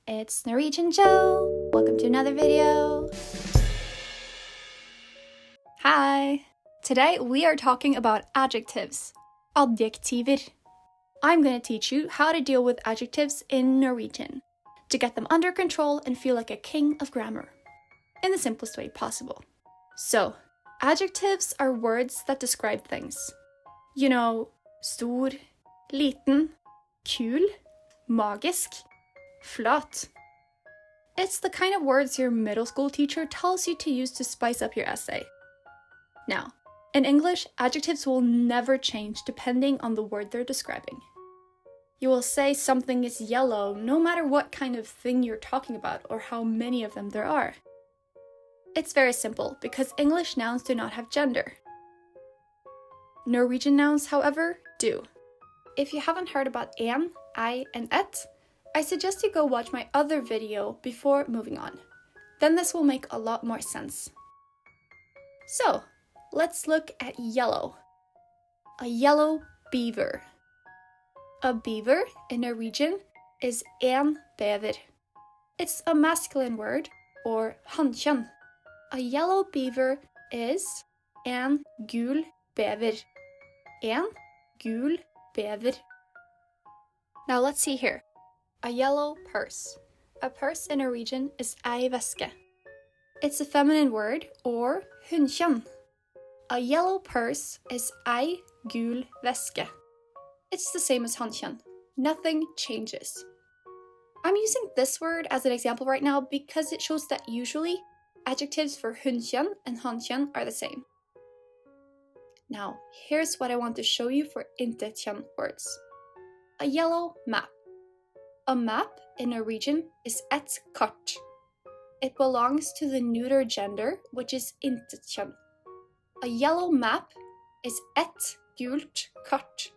It's Norwegian Joe. Welcome to another video. Hi. Today we are talking about adjectives. Adjektiver. I'm going to teach you how to deal with adjectives in Norwegian to get them under control and feel like a king of grammar in the simplest way possible. So, adjectives are words that describe things. You know, stor, liten, kul, magisk, flat. It's the kind of words your middle school teacher tells you to use to spice up your essay. Now, in English, adjectives will never change depending on the word they're describing. You will say something is yellow no matter what kind of thing you're talking about or how many of them there are. It's very simple because English nouns do not have gender. Norwegian nouns, however, do. If you haven't heard about en, I, and et, I suggest you go watch my other video before moving on. Then this will make a lot more sense. So, let's look at yellow. A yellow beaver. A beaver in Norwegian is en bever. It's a masculine word, or hannkjønn. A yellow beaver is en gul bever. En gul bever. Now let's see here. A yellow purse. A purse in Norwegian is ei veske. It's a feminine word, or hunnkjønn. A yellow purse is ei gul veske. It's the same as hannkjønn. Nothing changes. I'm using this word as an example right now because it shows that usually adjectives for hunnkjønn and hannkjønn are the same. Now, here's what I want to show you for intetkjønn words. A yellow map. A map in Norwegian is et kart. It belongs to the neuter gender, which is intetkjønn. A yellow map is et gult kart.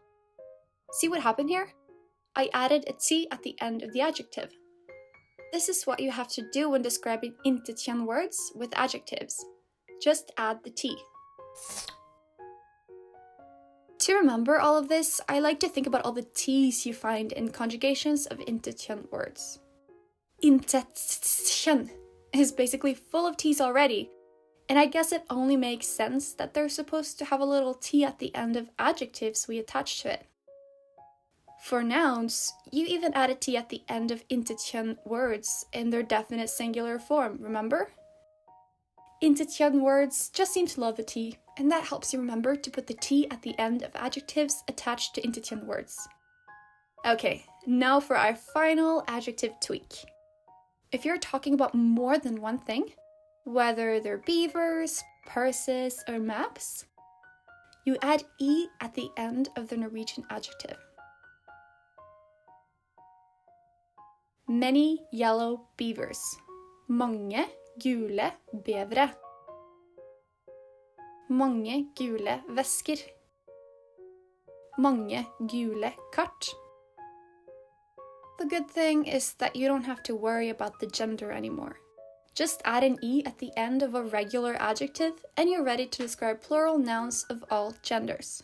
See what happened here? I added a t at the end of the adjective. This is what you have to do when describing intetkjønn words with adjectives. Just add the t. To remember all of this, I like to think about all the t's you find in conjugations of intetkjønn words. Intetkjønn is basically full of t's already, and I guess it only makes sense that they're supposed to have a little t at the end of adjectives we attach to it. For nouns, you even add a t at the end of intetkjønn words in their definite singular form, remember? Intetkjønn words just seem to love the t, and that helps you remember to put the t at the end of adjectives attached to intetkjønn words. Okay, now for our final adjective tweak. If you're talking about more than one thing, whether they're beavers, purses, or maps, you add e at the end of the Norwegian adjective. Many yellow beavers. Mange gule bevere. Mange gule vesker. Mange gule kart. The good thing is that you don't have to worry about the gender anymore. Just add an e at the end of a regular adjective and you're ready to describe plural nouns of all genders.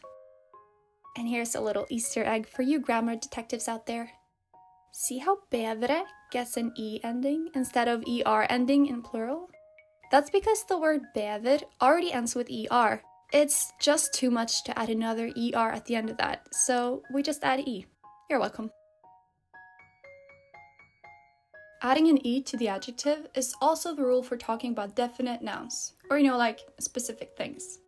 And here's a little Easter egg for you grammar detectives out there. See how bevere gets an e ending instead of er ending in plural? That's because the word bever already ends with er. It's just too much to add another er at the end of that, so we just add e. You're welcome. Adding an e to the adjective is also the rule for talking about definite nouns, or like specific things.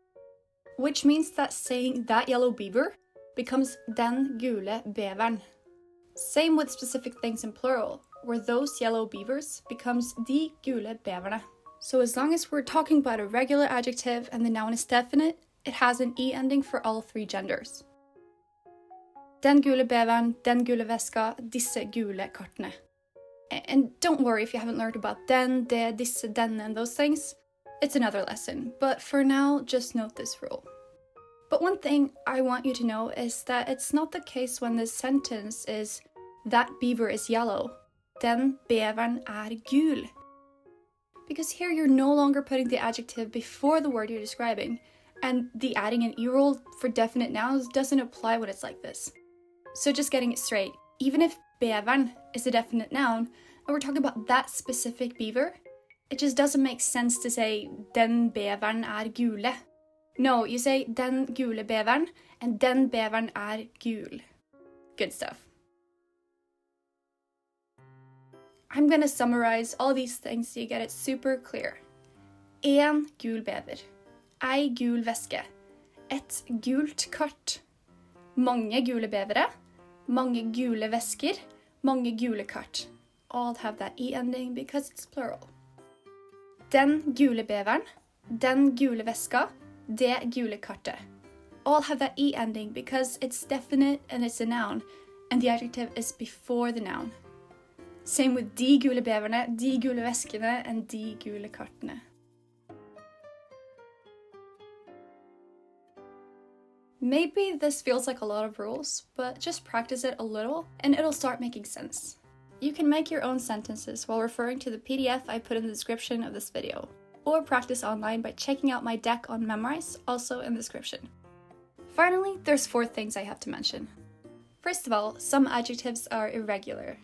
Which means that saying that yellow beaver becomes den gule beveren. Same with specific things in plural, where those yellow beavers becomes de gule beverne. So as long as we're talking about a regular adjective and the noun is definite, it has an e ending for all three genders. Den gule beveren, den gule veska, disse gule kartene. And don't worry if you haven't learned about den, det, disse, den, and those things. It's another lesson, but for now, just note this rule. But one thing I want you to know is that it's not the case when this sentence is that beaver is yellow, den beveren er gul. Because here you're no longer putting the adjective before the word you're describing, and the adding an e rule for definite nouns doesn't apply when it's like this. So just getting it straight, even if beveren is a definite noun, When we're talking about that specific beaver, it just doesn't make sense to say den beveren gule. No, you say den gule beveren, and den beveren gul. Good stuff. I'm gonna summarize all these things so you get it super clear. En gul bever. Ei gul veske. Et gult kart. Mange gule bevere. Mange gule vesker. Mange gule kart. All have that E ending because it's plural. Den gule beveren. Den gule veska. Det gule kartet. All have that E ending because it's definite and it's a noun, and the adjective is before the noun. Same with de gule beverne, de gule veskene, and de gule kartene. Maybe this feels like a lot of rules, but just practice it a little and it'll start making sense. You can make your own sentences while referring to the PDF I put in the description of this video, or practice online by checking out my deck on MEMRISE, also in the description. Finally, there's 4 things I have to mention. First of all, some adjectives are irregular.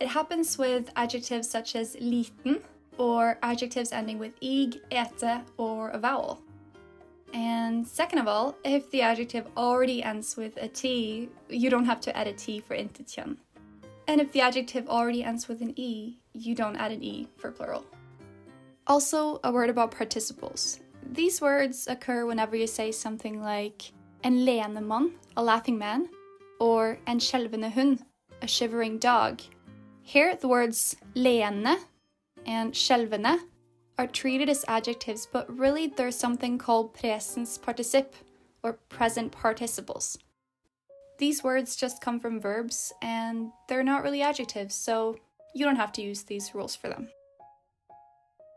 It happens with adjectives such as liten, or adjectives ending with ig, ete, or a vowel. And second of all, if the adjective already ends with a T, you don't have to add a T for intetjen. And if the adjective already ends with an E, you don't add an E for plural. Also, a word about participles. These words occur whenever you say something like en leende mann, a laughing man, or en skjelvende hund, a shivering dog. Here, the words leende and skjelvende are treated as adjectives, but really there's something called presens participe, or present participles. These words just come from verbs, and they're not really adjectives, so you don't have to use these rules for them.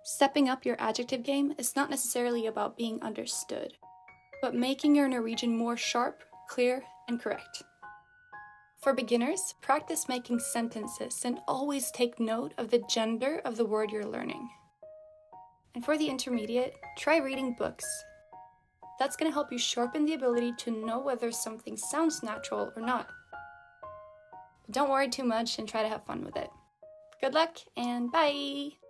Stepping up your adjective game is not necessarily about being understood, but making your Norwegian more sharp, clear, and correct. For beginners, practice making sentences and always take note of the gender of the word you're learning. And for the intermediate, try reading books. That's going to help you sharpen the ability to know whether something sounds natural or not. But don't worry too much and try to have fun with it. Good luck and bye!